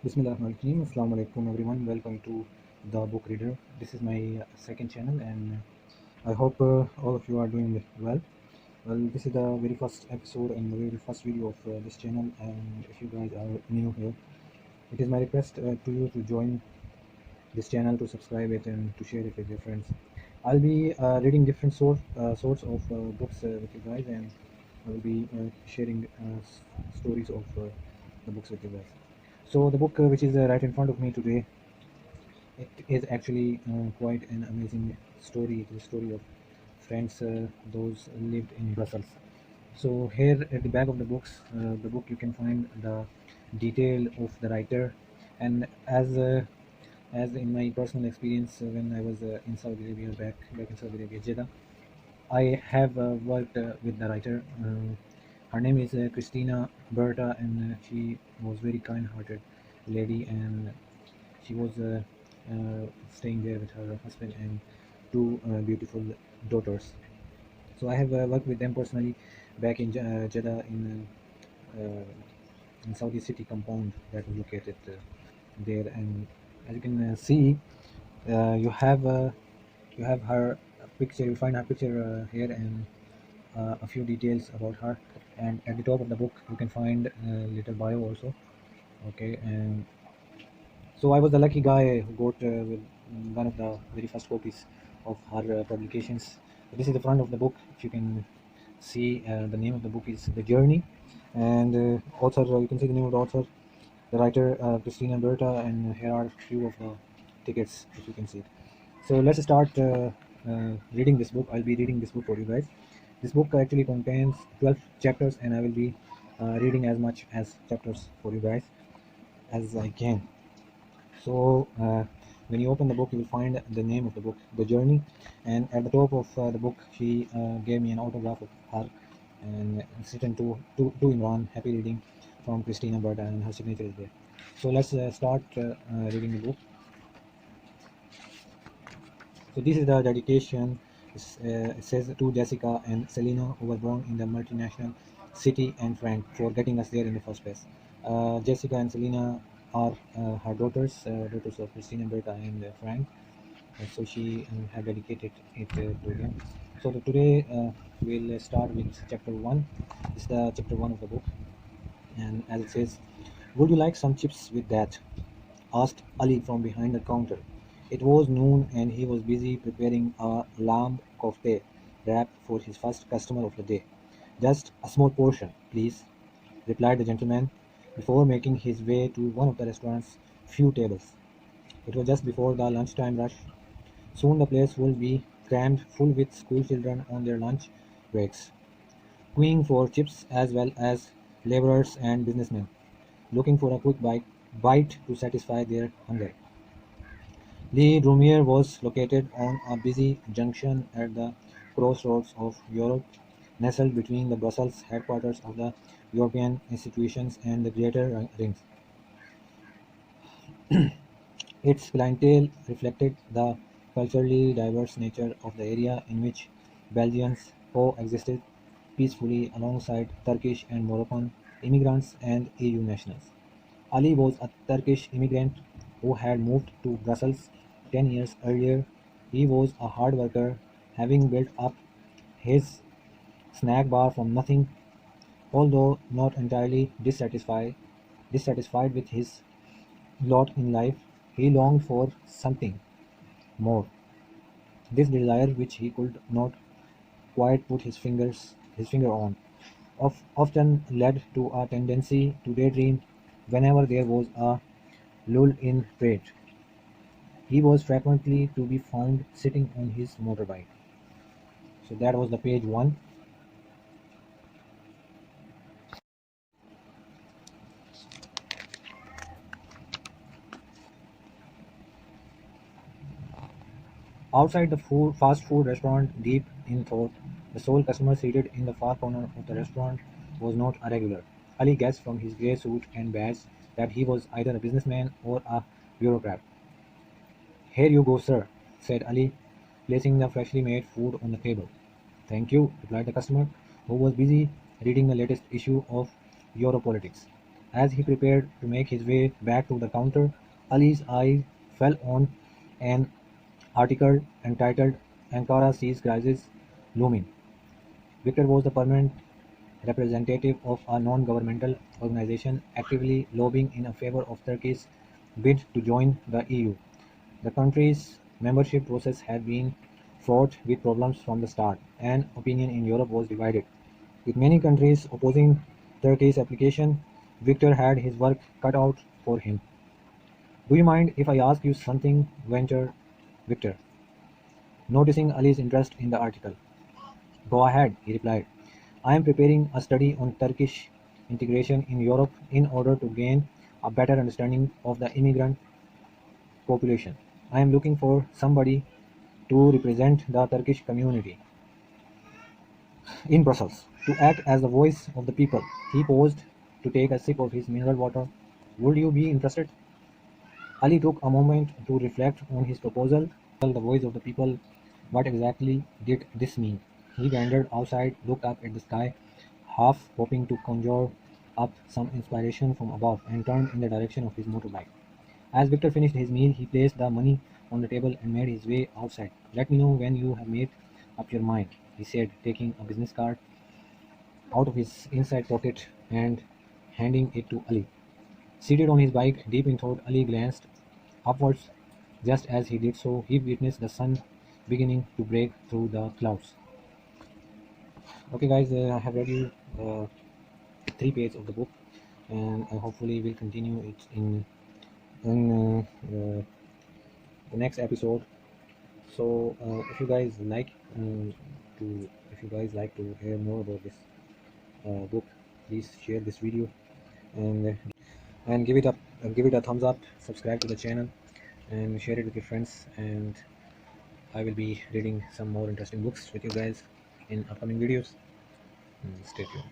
Bismillahirrahmanirrahim. Assalamu alaikum everyone. Welcome to the book reader. This is my second channel, and I hope all of you are doing well. Well, this is the very first episode and the very first video of this channel, and if you guys are new here, it is my request to you to join this channel, to subscribe it, and to share it with your friends. I'll be reading different sorts of books with you guys, and I will be sharing stories of the books with you guys. So the book which is right in front of me today, it is actually quite an amazing story. It is a story of friends, those lived in Brussels. So here at the back of the book you can find the detail of the writer, and as in my personal experience when I was in Saudi Arabia, back in Saudi Arabia, Jeddah, I have worked with the writer. Her name is Christina Berta, and she was very kind-hearted lady, and she was staying there with her husband and two beautiful daughters. So I have worked with them personally back in Jeddah in Saudi City compound that was located there. And as you can see, you have her picture. You find her picture here, and a few details about her. And at the top of the book, you can find a little bio also. Okay, and so I was the lucky guy who got with one of the very first copies of her publications. This is the front of the book. If you can see, the name of the book is The Journey, and author, you can see the name of the author, the writer, Christina Berta, and here are a few of the tickets, if you can see. So let's start reading this book. I'll be reading this book for you guys. This book actually contains 12 chapters, and I will be reading as much as chapters for you guys as I can. So when you open the book, you will find the name of the book, The Journey, and at the top of the book, she gave me an autograph of her, and it's written to Imran, happy reading from Christina Berta, and her signature is there. So let's start reading the book. So this is the dedication. It says to Jessica and Selena, who were born in the multinational city, and Frank for getting us there in the first place. Jessica and Selena are her daughters, daughters of Christina, Berta, and Frank. So she had dedicated it to them. So today we'll start with chapter one. This is the chapter one of the book, and as it says, "Would you like some chips with that?" asked Ali from behind the counter. It was noon, and he was busy preparing a lamb kofte wrap for his first customer of the day. "Just a small portion, please," replied the gentleman, before making his way to one of the restaurant's few tables. It was just before the lunchtime rush. Soon the place would be crammed full with school children on their lunch breaks, queuing for chips, as well as laborers and businessmen looking for a quick bite to satisfy their hunger. Le Drumier was located on a busy junction at the crossroads of Europe, nestled between the Brussels headquarters of the European institutions and the Greater Rings. Its clientele reflected the culturally diverse nature of the area, in which Belgians coexisted peacefully alongside Turkish and Moroccan immigrants and EU nationals. Ali was a Turkish immigrant who had moved to Brussels 10 years earlier. He was a hard worker, having built up his snack bar from nothing. Although not entirely dissatisfied with his lot in life, he longed for something more. This desire, which he could not quite put his finger on, often led to a tendency to daydream whenever there was a lull in trade. He was frequently to be found sitting on his motorbike. So that was the page one. Outside the fast food restaurant, deep in thought, the sole customer seated in the far corner of the restaurant was not a regular. Ali guessed from his grey suit and badge that he was either a businessman or a bureaucrat. "Here you go, sir," said Ali, placing the freshly made food on the table. "Thank you," replied the customer, who was busy reading the latest issue of Europolitics. As he prepared to make his way back to the counter, Ali's eye fell on an article entitled Ankara Sees Crisis Looming. Victor was the permanent representative of a non-governmental organization actively lobbying in favor of Turkey's bid to join the EU. The country's membership process had been fraught with problems from the start, and opinion in Europe was divided. With many countries opposing Turkey's application, Victor had his work cut out for him. Do you mind if I ask you something, ventured Victor, noticing Ali's interest in the article? Go ahead, he replied. I am preparing a study on Turkish integration in Europe in order to gain a better understanding of the immigrant population. I am looking for somebody to represent the Turkish community in Brussels, to act as the voice of the people. He paused to take a sip of his mineral water. Would you be interested? Ali took a moment to reflect on his proposal. The voice of the people. What exactly did this mean? He wandered outside, looked up at the sky, half hoping to conjure up some inspiration from above, and turned in the direction of his motorbike. As Victor finished his meal, he placed the money on the table and made his way outside. Let me know when you have made up your mind, he said, taking a business card out of his inside pocket and handing it to Ali. Seated on his bike, deep in thought, Ali glanced upwards. Just as he did so, he witnessed the sun beginning to break through the clouds. Okay, guys, I have read you three pages of the book, and I hopefully will continue it in the next episode. So, if you guys like to, if you guys like to hear more about this book, please share this video and give it a thumbs up. Subscribe to the channel and share it with your friends. And I will be reading some more interesting books with you guys in upcoming videos. Stay tuned.